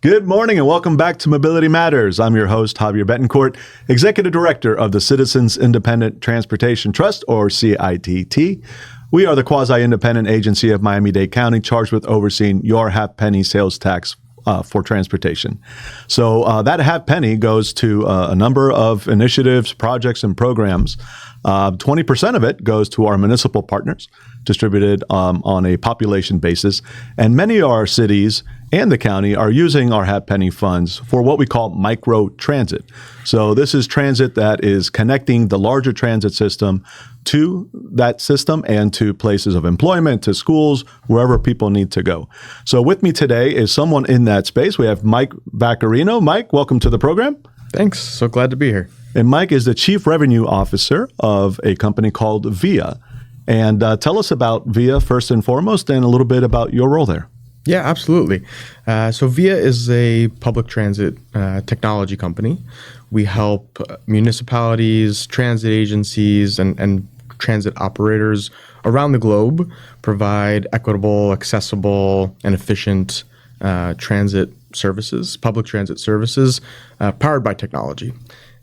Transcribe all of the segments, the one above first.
Good morning and welcome back to Mobility Matters. I'm your host, Javier Betancourt, Executive Director of the Citizens Independent Transportation Trust, or CITT. We are the quasi-independent agency of Miami-Dade County charged with overseeing your half-penny sales tax for transportation. So that half penny goes to a number of initiatives, projects, and programs. 20% of it goes to our municipal partners, distributed on a population basis. And many of our cities and the county are using our half penny funds for what we call micro transit. So this is transit that is connecting the larger transit system to that system and to places of employment, to schools, wherever people need to go. So with me today is someone in that space. We have Mike Vaccarino. Mike, welcome to the program. Thanks. So glad to be here. And Mike is the Chief Revenue Officer of a company called VIA. And tell us about VIA first and foremost, and a little bit about your role there. Yeah, absolutely. So VIA is a public transit technology company. We help municipalities, transit agencies, and transit operators around the globe provide equitable, accessible, and efficient transit services, public transit services, powered by technology.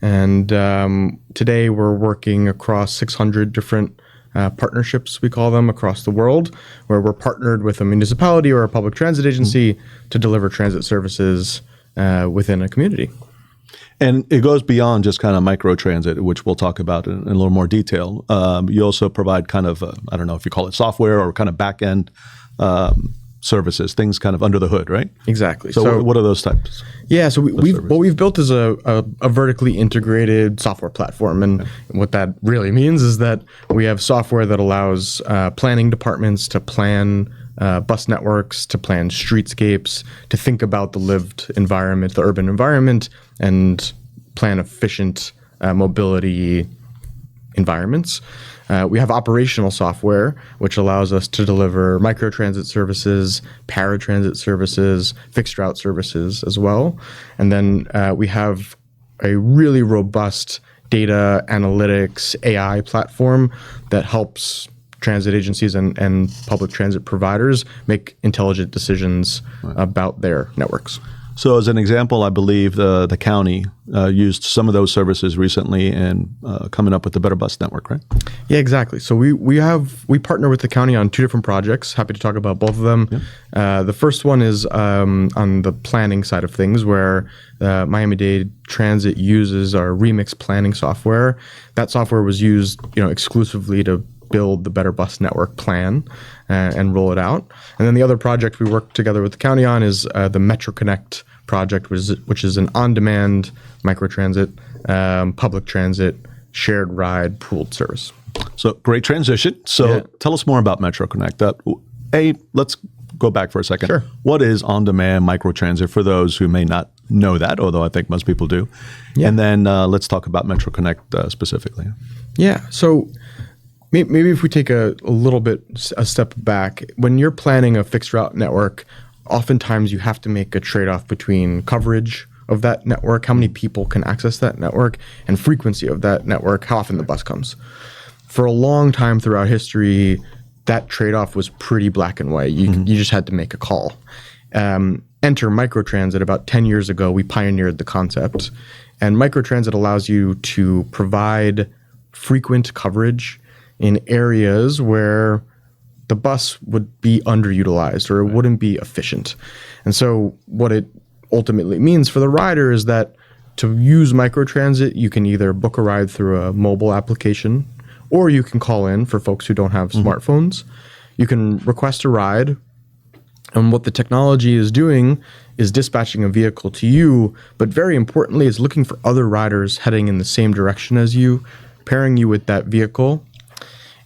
And today we're working across 600 different partnerships, we call them, across the world, where we're partnered with a municipality or a public transit agency to deliver transit services within a community. And it goes beyond just kind of micro transit, which we'll talk about in a little more detail. You also provide kind of, I don't know if you call it software or kind of back-end services, things kind of under the hood, right? Exactly. So what are those types? Yeah, so what we've built is a vertically integrated software platform. And what that really means is that we have software that allows planning departments to plan bus networks, to plan streetscapes, to think about the lived environment, the urban environment, and plan efficient mobility environments. We have operational software, which allows us to deliver microtransit services, paratransit services, fixed route services as well. And then we have a really robust data analytics AI platform that helps transit agencies and public transit providers make intelligent decisions about their networks. So as an example, I believe the county used some of those services recently and coming up with a better bus network, right? Yeah, exactly. So we partner with the county on two different projects. Happy to talk about both of them. Yeah. The first one is on the planning side of things, where Miami-Dade Transit uses our Remix planning software. That software was used, exclusively to build the Better Bus Network plan and roll it out. And then the other project we work together with the county on is the Metro Connect project, which is an on-demand microtransit, public transit, shared ride, pooled service. So great transition. So Tell us more about Metro Connect. Let's go back for a second. Sure. What is on-demand microtransit for those who may not know that, although I think most people do? Yeah. And then let's talk about Metro Connect specifically. Yeah. So maybe if we take a little bit a step back, when you're planning a fixed route network, oftentimes you have to make a trade-off between coverage of that network, how many people can access that network, and frequency of that network, how often the bus comes. For a long time throughout history, that trade-off was pretty black and white. You just had to make a call. Enter microtransit. About 10 years ago, we pioneered the concept. And microtransit allows you to provide frequent coverage in areas where the bus would be underutilized or it wouldn't be efficient. And so what it ultimately means for the rider is that to use microtransit, you can either book a ride through a mobile application, or you can call in for folks who don't have smartphones. You can request a ride. And what the technology is doing is dispatching a vehicle to you, but very importantly, is looking for other riders heading in the same direction as you, pairing you with that vehicle.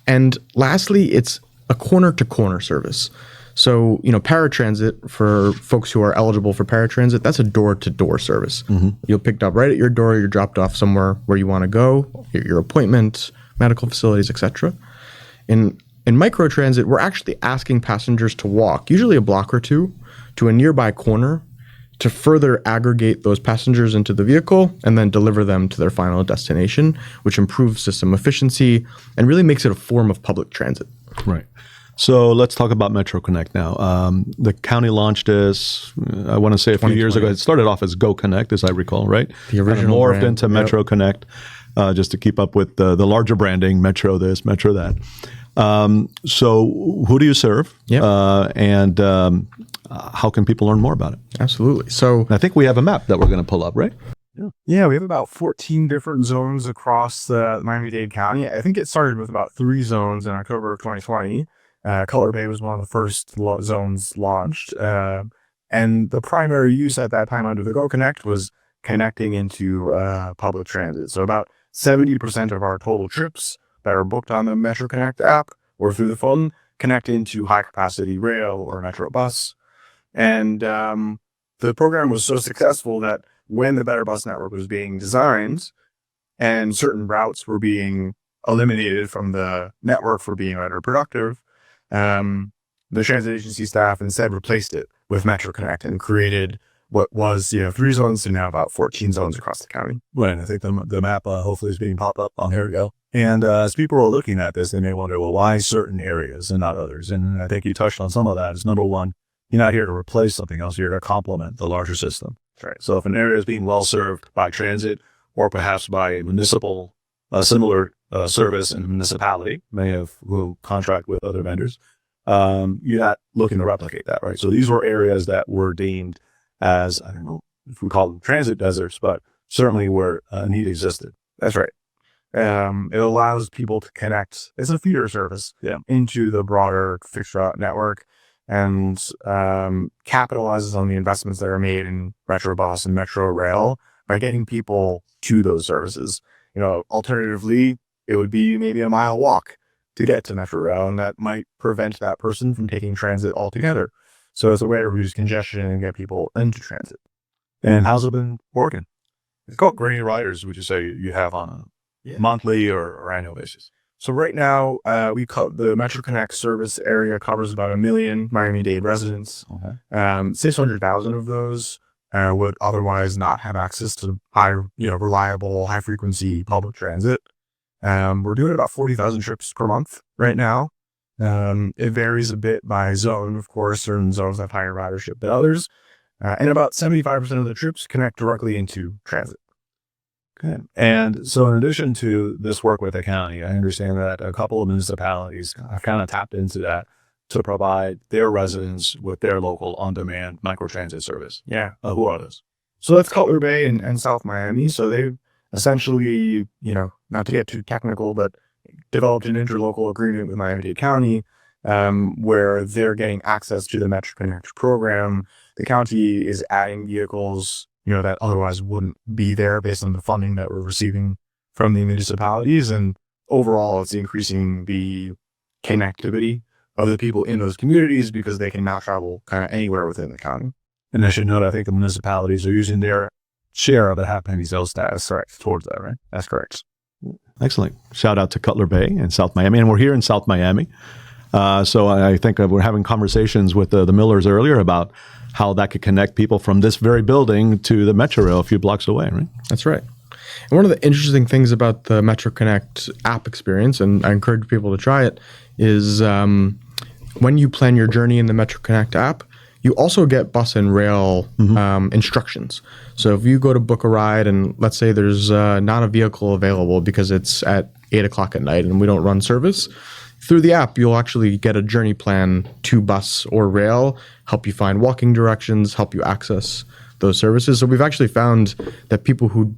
And lastly, it's a corner-to-corner service. So, paratransit, for folks who are eligible for paratransit, that's a door-to-door service. You're picked up right at your door, you're dropped off somewhere where you want to go, your appointment, medical facilities, etc. In microtransit, we're actually asking passengers to walk, usually a block or two, to a nearby corner to further aggregate those passengers into the vehicle and then deliver them to their final destination, which improves system efficiency and really makes it a form of public transit. Right. So let's talk about Metro Connect now. The county launched this, I want to say a few years ago. It started off as Go Connect, as I recall, right? The original morphed brand. into Metro Connect, just to keep up with the larger branding, Metro this, Metro that. So who do you serve? Yep. And how can people learn more about it? Absolutely. So I think we have a map that we're going to pull up, right? Yeah, we have about 14 different zones across Miami-Dade County. I think it started with about 3 zones in October of 2020. Cutler Bay was one of the first zones launched. And the primary use at that time under the Go Connect was connecting into public transit. So about 70% of our total trips that are booked on the Metro Connect app or through the phone connect into high-capacity rail or Metro bus. And the program was so successful that when the Better Bus Network was being designed and certain routes were being eliminated from the network for being underproductive, the transit agency staff instead replaced it with Metro Connect and created what was 3 zones to now about 14 zones across the county. Right, and I think the map hopefully is being popped up on here we go. And as people are looking at this, they may wonder, well, why certain areas and not others? And I think you touched on some of that. It's number one, you're not here to replace something else. You're here to complement the larger system. Right. So if an area is being well served by transit or perhaps by a municipal, similar service in a municipality, will contract with other vendors, you're not looking to replicate that, right? So these were areas that were deemed as, I don't know if we call them transit deserts, but certainly where a need existed. That's right. It allows people to connect. It's a feeder service into the broader fixed route network, and capitalizes on the investments that are made in Metro Bus and Metro Rail by getting people to those services. Alternatively, it would be maybe a mile walk to get to Metro Rail, and that might prevent that person from taking transit altogether. So it's a way to reduce congestion and get people into transit. And how's it been working? It's called granular riders, would you say you have on a monthly or annual basis? So right now, the Metro Connect service area covers about 1 million Miami-Dade residents. Okay. 600,000 of those would otherwise not have access to reliable, high-frequency public transit. We're doing about 40,000 trips per month right now. It varies a bit by zone, of course. Certain zones have higher ridership than others. And about 75% of the trips connect directly into transit. Good. And so in addition to this work with the county, I understand that a couple of municipalities have kind of tapped into that to provide their residents with their local on-demand microtransit service. Yeah. Who are those? So that's Cutler Bay and South Miami. So they've essentially, not to get too technical, but developed an interlocal agreement with Miami-Dade County where they're getting access to the Metro Connect program. The county is adding vehicles that otherwise wouldn't be there based on the funding that we're receiving from the municipalities. And overall, it's increasing the connectivity of the people in those communities because they can now travel kind of anywhere within the county. And I should note, I think the municipalities are using their share of the half-penny sales tax towards that, right? That's correct. Excellent. Shout out to Cutler Bay and South Miami. And we're here in South Miami. So I think we're having conversations with the Millers earlier about how that could connect people from this very building to the Metro Rail a few blocks away, right? That's right. And one of the interesting things about the Metro Connect app experience, and I encourage people to try it, is when you plan your journey in the Metro Connect app, you also get bus and rail instructions. So if you go to book a ride and let's say there's not a vehicle available because it's at 8 o'clock at night and we don't run service, through the app, you'll actually get a journey plan to bus or rail, help you find walking directions, help you access those services. So we've actually found that people who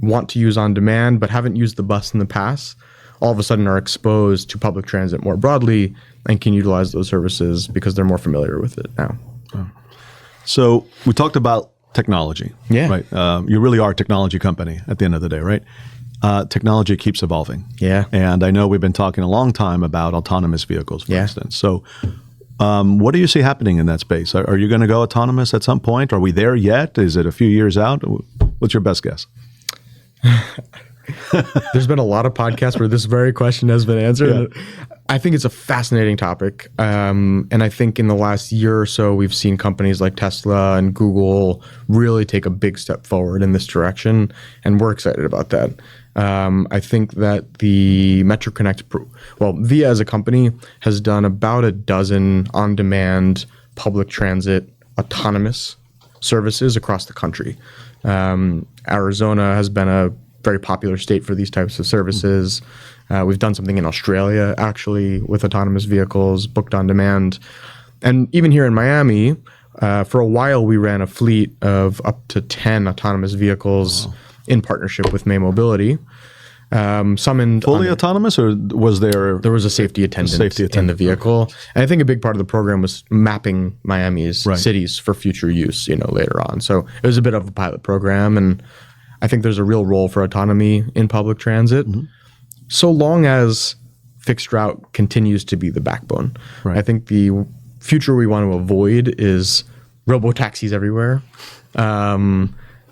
want to use on demand but haven't used the bus in the past all of a sudden are exposed to public transit more broadly and can utilize those services because they're more familiar with it now. So we talked about technology. Yeah. Right. You really are a technology company at the end of the day, right? Technology keeps evolving. Yeah. And I know we've been talking a long time about autonomous vehicles, for instance. So what do you see happening in that space? Are you going to go autonomous at some point? Are we there yet? Is it a few years out? What's your best guess? There's been a lot of podcasts where this very question has been answered. Yeah. I think it's a fascinating topic. And I think in the last year or so, we've seen companies like Tesla and Google really take a big step forward in this direction. And we're excited about that. I think that the MetroConnect, Via as a company has done about a dozen on-demand public transit autonomous services across the country. Arizona has been a very popular state for these types of services. We've done something in Australia, actually, with autonomous vehicles, booked on demand. And even here in Miami, for a while, we ran a fleet of up to 10 autonomous vehicles in partnership with May Mobility. Some fully autonomous, or was there was a safety attendant in the vehicle? And I think a big part of the program was mapping Miami's cities for future use, later on. So it was a bit of a pilot program, and I think there's a real role for autonomy in public transit, so long as fixed route continues to be the backbone. Right. I think the future we want to avoid is robo-taxis everywhere.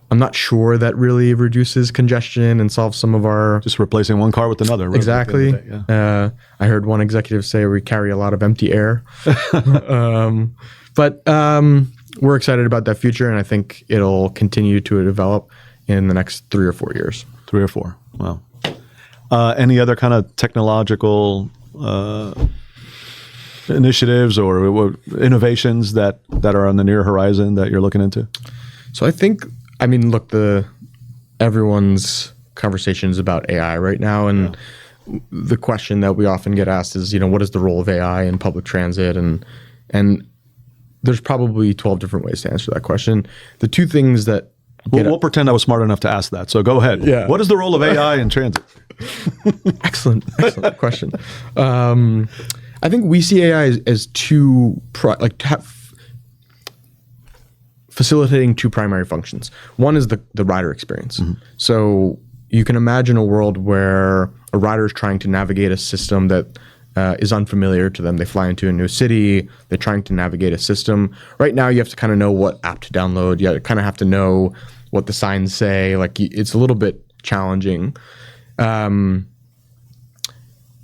I'm not sure that really reduces congestion and solves some of our... Just replacing one car with another. Exactly. I heard one executive say we carry a lot of empty air. But we're excited about that future, and I think it'll continue to develop in the next 3 or 4 years. 3 or 4. Wow. Any other kind of technological initiatives or innovations that are on the near horizon that you're looking into? So I think... look, everyone's conversation is about AI right now, and the question that we often get asked is, what is the role of AI in public transit? And there's probably 12 different ways to answer that question. The two things that we'll pretend I was smart enough to ask that. So go ahead. Yeah. What is the role of AI in transit? Excellent question. I think we see AI as facilitating two primary functions. One is the rider experience. So you can imagine a world where a rider is trying to navigate a system that is unfamiliar to them. They fly into a new city. They're trying to navigate a system. Right now, you have to kind of know what app to download. You kind of have to know what the signs say. It's a little bit challenging.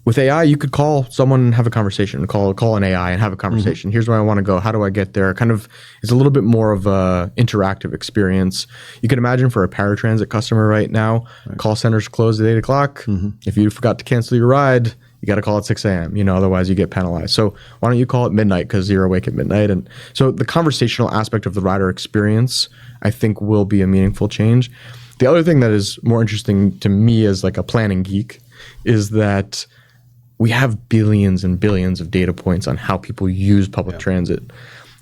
With AI, you could call someone and have a conversation, call an AI and have a conversation. Here's where I want to go. How do I get there? It's a little bit more of a interactive experience. You can imagine for a paratransit customer right now, call centers close at 8 o'clock. If you forgot to cancel your ride, you got to call at 6 a.m. Otherwise you get penalized. So why don't you call at midnight because you're awake at midnight? And so the conversational aspect of the rider experience, I think, will be a meaningful change. The other thing that is more interesting to me as a planning geek is that we have billions and billions of data points on how people use public transit.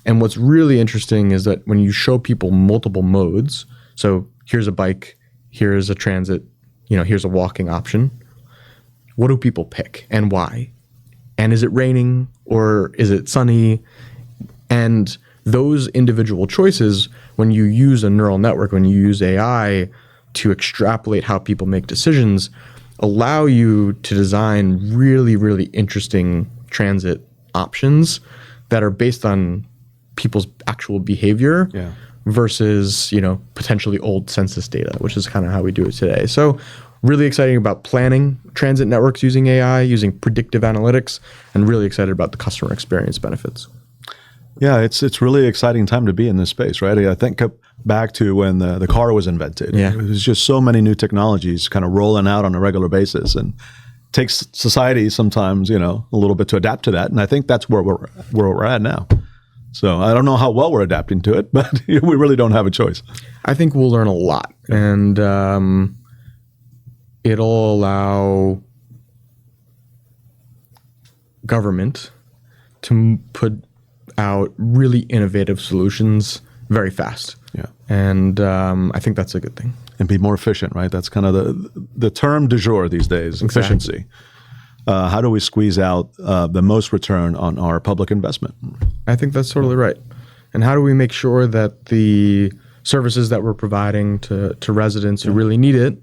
And what's really interesting is that when you show people multiple modes, so here's a bike, here's a transit, here's a walking option, what do people pick and why? And is it raining or is it sunny? And those individual choices, when you use a neural network, when you use AI to extrapolate how people make decisions, allow you to design really, really interesting transit options that are based on people's actual behavior versus, potentially old census data, which is kind of how we do it today. So really exciting about planning transit networks using AI, using predictive analytics, and really excited about the customer experience benefits. Yeah, it's really exciting time to be in this space, right? I think back to when the car was invented. Yeah. There's just so many new technologies kind of rolling out on a regular basis, and it takes society sometimes, a little bit to adapt to that. And I think that's where we're at now. So I don't know how well we're adapting to it, but we really don't have a choice. I think we'll learn a lot, and it'll allow government to put out really innovative solutions very fast. Yeah. And I think that's a good thing. And be more efficient, right? That's kind of the term du jour these days, efficiency. How do we squeeze out the most return on our public investment? I think that's totally right. And how do we make sure that the services that we're providing to residents who really need it,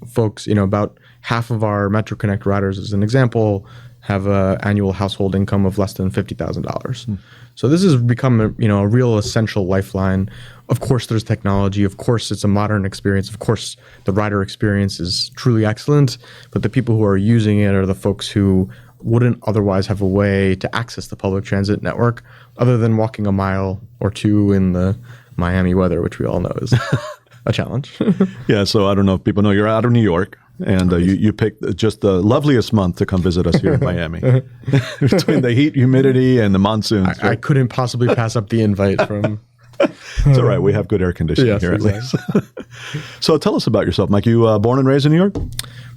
folks, about half of our MetroConnect riders, as an example, have an annual household income of less than $50,000. So this has become a real essential lifeline. Of course, there's technology. Of course, it's a modern experience. Of course, the rider experience is truly excellent. But the people who are using it are the folks who wouldn't otherwise have a way to access the public transit network other than walking a mile or two in the Miami weather, which we all know is a challenge. Yeah, so I don't know if people know you're out of New York, and you picked just the loveliest month to come visit us here in Miami. Between the heat, humidity, and the monsoons. I couldn't possibly pass up the invite from... It's all right. We have good air conditioning here exactly. at least. So tell us about yourself, Mike. You born and raised in New York?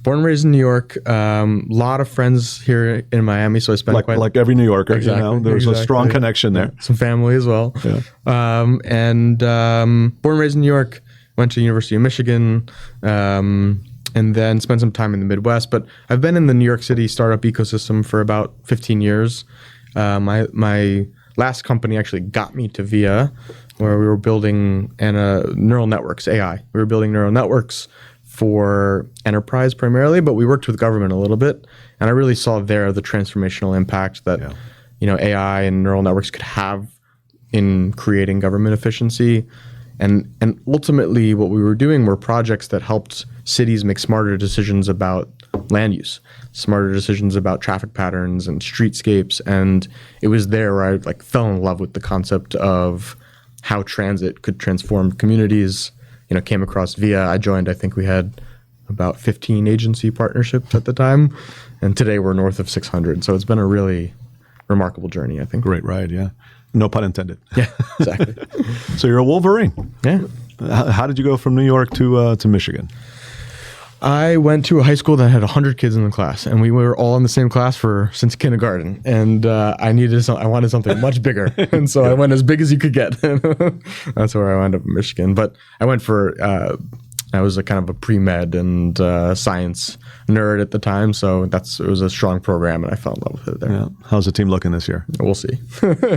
Born and raised in New York. Lot of friends here in Miami, so I spent like every New Yorker. Exactly, You know, there's a strong connection there. some family as well. Yeah. Born and raised in New York. Went to University of Michigan, and then spent some time in the Midwest. But I've been in the New York City startup ecosystem for about 15 years. My last company actually got me to VIA, where we were building neural networks, AI. We were building neural networks for enterprise primarily, but we worked with government a little bit. And I really saw there the transformational impact that AI and neural networks could have in creating government efficiency. And ultimately, what we were doing were projects that helped cities make smarter decisions about land use, smarter decisions about traffic patterns and streetscapes. And it was there where I fell in love with the concept of how transit could transform communities. Came across VIA. I joined, I think we had about 15 agency partnerships at the time. And today we're north of 600. So it's been a really remarkable journey, I think. Great ride, yeah. No pun intended. Yeah, exactly. So you're a Wolverine. Yeah. How did you go from New York to Michigan? I went to a high school that had 100 kids in the class, and we were all in the same class since kindergarten. And I wanted something much bigger, and so I went as big as you could get. That's where I wound up in Michigan. But I went I was a kind of a pre-med and science nerd at the time, so it was a strong program, and I fell in love with it there. Yeah. How's the team looking this year? We'll see.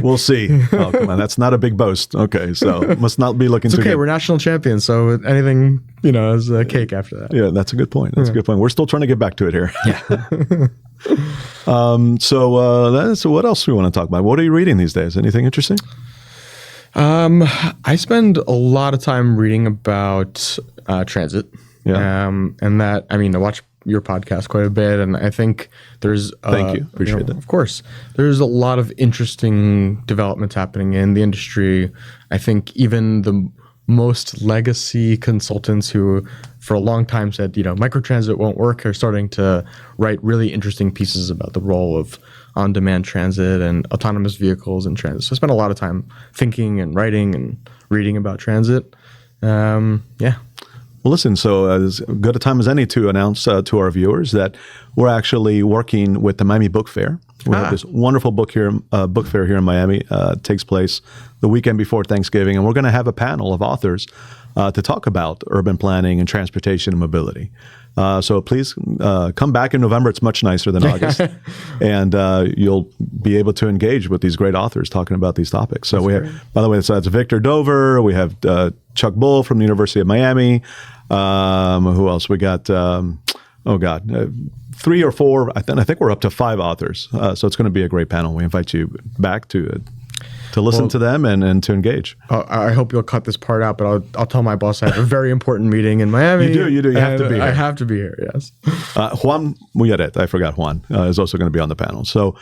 We'll see. Oh, come on. That's not a big boast. Okay, so must not be looking It's too okay. good. We're national champions, so anything, is a cake after that. Yeah, that's a good point. That's a good point. We're still trying to get back to it here. Yeah. So what else do we want to talk about? What are you reading these days? Anything interesting? I spend a lot of time reading about transit. Yeah. And that, I watch your podcast quite a bit, and I think there's Thank you. Appreciate that. Of course. There's a lot of interesting developments happening in the industry. I think even the most legacy consultants who for a long time said, microtransit won't work, are starting to write really interesting pieces about the role of on-demand transit and autonomous vehicles in transit. So I spent a lot of time thinking and writing and reading about transit. Yeah. Well, listen, so as good a time as any to announce to our viewers that we're actually working with the Miami Book Fair. We have this wonderful book fair here in Miami. It takes place the weekend before Thanksgiving, and we're going to have a panel of authors to talk about urban planning and transportation and mobility. So please come back in November. It's much nicer than August. And you'll be able to engage with these great authors talking about these topics. So we have, by the way, so that's Victor Dover. We have Chuck Bull from the University of Miami. Who else? We got, 3 or 4. I think we're up to 5 authors. So it's going to be a great panel. We invite you back to listen to them and to engage. I hope you'll cut this part out, but I'll tell my boss I have a very important meeting in Miami. You do. You have to be here. I have to be here, yes. Juan Muyaret, I forgot Juan, is also going to be on the panel. So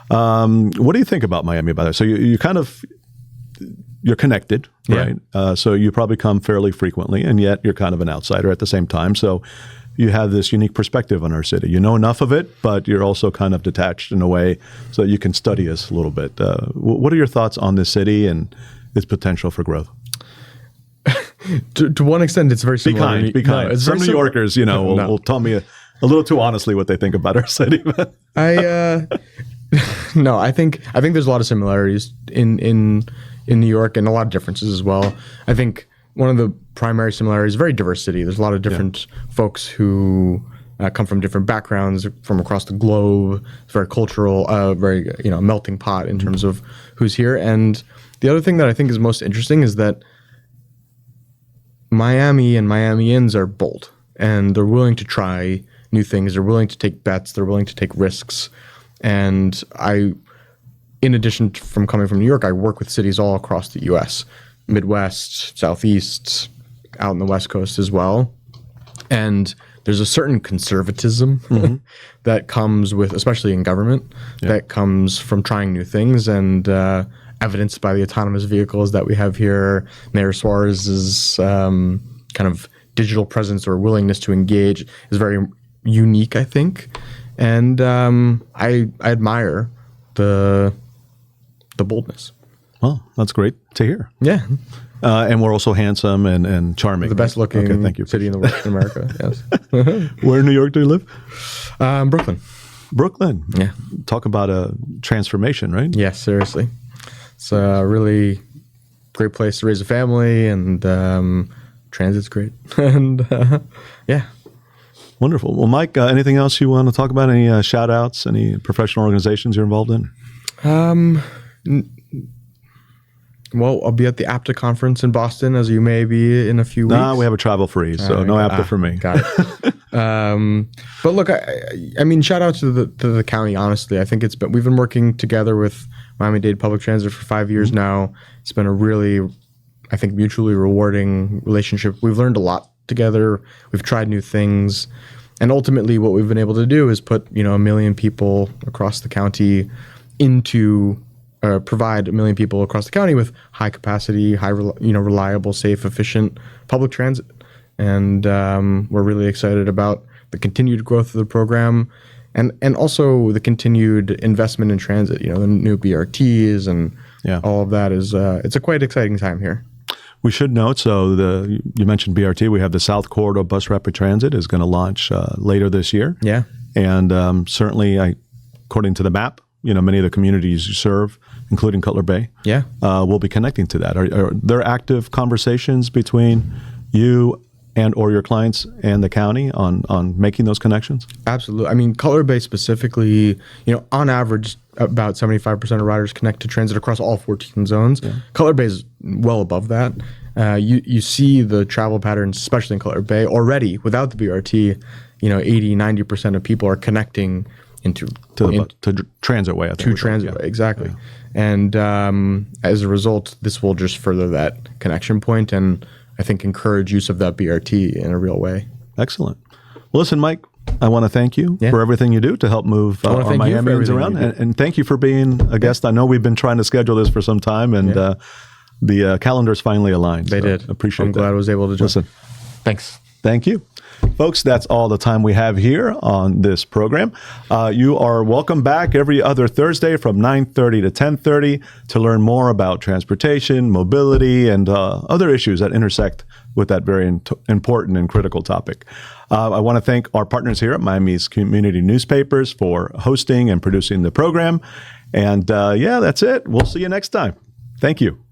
what do you think about Miami, by the way? So you're connected, right? So you probably come fairly frequently, and yet you're kind of an outsider at the same time. So you have this unique perspective on our city. You know enough of it, but you're also kind of detached in a way so that you can study us a little bit. What are your thoughts on this city and its potential for growth? To one extent, it's very similar. Be kind. No, Some New Yorkers, will tell me a little too honestly what they think about our city. I think there's a lot of similarities in New York and a lot of differences as well. I think one of the primary similarities is very diverse city. There's a lot of different folks who come from different backgrounds from across the globe. It's very cultural, very melting pot in terms of who's here. And the other thing that I think is most interesting is that Miami and Miamians are bold, and they're willing to try new things. They're willing to take bets. They're willing to take risks. And in addition from coming from New York, I work with cities all across the U.S., Midwest, Southeast, out in the West Coast as well. And there's a certain conservatism that comes with, especially in government, that comes from trying new things, and evidenced by the autonomous vehicles that we have here. Mayor Suarez's kind of digital presence or willingness to engage is very unique, I think. And I admire the boldness. Well, that's great to hear. Yeah. And we're also handsome and charming. The best looking Okay, thank you. city in the world, in America. Yes. Where in New York do you live? Brooklyn. Brooklyn. Yeah. Talk about a transformation, right? Yes, seriously. It's a really great place to raise a family, and transit's great. And yeah. Wonderful. Well, Mike, anything else you want to talk about? Any shout outs, any professional organizations you're involved in? Well, I'll be at the APTA conference in Boston, as you may be in a few weeks. No, we have a travel free, so no APTA for me. Got it. But look, I mean, shout out to the county. Honestly, I think we've been working together with Miami-Dade Public Transit for 5 years now. It's been a really, I think, mutually rewarding relationship. We've learned a lot together. We've tried new things, and ultimately, what we've been able to do is put 1 million people across the county provide 1 million people across the county with high capacity, reliable, safe, efficient public transit. And we're really excited about the continued growth of the program, and also the continued investment in transit. The new BRTs and all of that is it's a quite exciting time here. We should note, you mentioned BRT. We have the South Corridor Bus Rapid Transit is going to launch later this year. Yeah. And certainly, according to the map, many of the communities you serve, including Cutler Bay, will be connecting to that. Are there active conversations between you or your clients and the county on making those connections? Absolutely. I mean, Cutler Bay specifically, on average, about 75% of riders connect to transit across all 14 zones. Yeah. Cutler Bay is well above that. You see the travel patterns, especially in Cutler Bay, already without the BRT. 80-90% of people are connecting to Transitway. Transitway, exactly. Yeah. And as a result, this will just further that connection point, and I think encourage use of that BRT in a real way. Excellent. Well, listen, Mike, I want to thank you for everything you do to help move our Miamians around. And thank you for being a guest. I know we've been trying to schedule this for some time, and the calendars finally aligned. They did. Appreciate it. I'm glad I was able to join. Listen. Thanks. Thank you. Folks, that's all the time we have here on this program. You are welcome back every other Thursday from 9:30 to 10:30 to learn more about transportation, mobility, and other issues that intersect with that very important and critical topic. I want to thank our partners here at Miami's Community Newspapers for hosting and producing the program. And that's it. We'll see you next time. Thank you.